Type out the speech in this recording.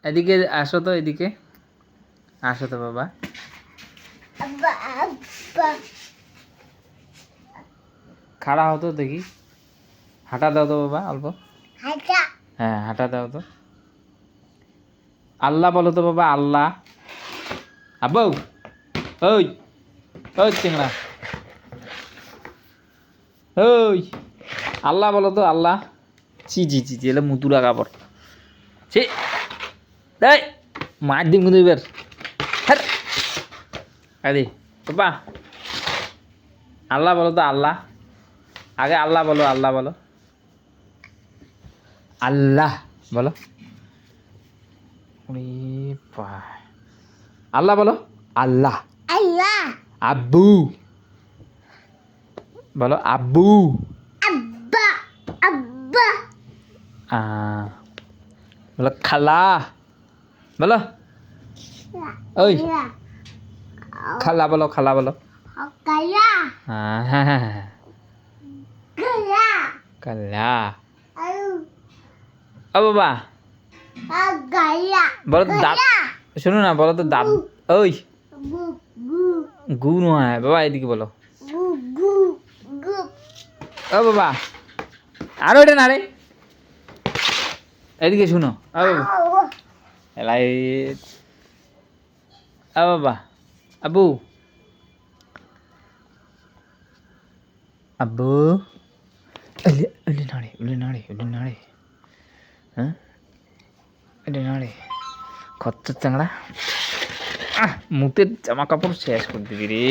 এদিকে আসো তো, এদিকে আসো তো বাবা। খাড়া হতো দেখি, হাঁটা দাও তো বাবা অল্প। হ্যাঁ হাঁটা দাও তো। আল্লাহ বলো তো বাবা, আল্লাহ। আব্বু, ওই ওই চিংড়া, ওই আল্লাহ বলো তো, আল্লাহ। ছি ছি ছি ছি, এলে মুতুরা কাপড়। ছি, এই মার দিম কিন্তু এবার। হ্যাঁ আরে বাবা, আল্লাহ বলো তো, আল্লাহ। আগে আল্লাহ বলো, আল্লাহ বলো, আল্লাহ বলো। ওরে বাবা, আল্লাহ বলো, আল্লাহ। আল্লাহ। আব্বু বলো, আব্বু। আব্বা। আব্বা। বলো খালা, বলো ওই খালা বলো, খালা বলো। কালা। হ্যাঁ হ্যাঁ হ্যাঁ, কালা। কালা। ও বাবা গালা। বলো তো দাঁত, শোনো না, বলো তো দাঁত। ওই গু গু গু নয় বাবা, এদিকে বলো। গু গু গু। ও বাবা, আরো এটা না রে, এদিকে শুনো। ও বাবা এলাই, ও বাবা, আব্বু, আব্বু। ওলে ওলে নাড়ে, ওলে নাড়ে, ওলে নাড়ে। হ্যাঁ ওলে নাড়ে, খচ্চর চাংড়া। মুতের জামা কাপড় শেষ করে দিবি রে।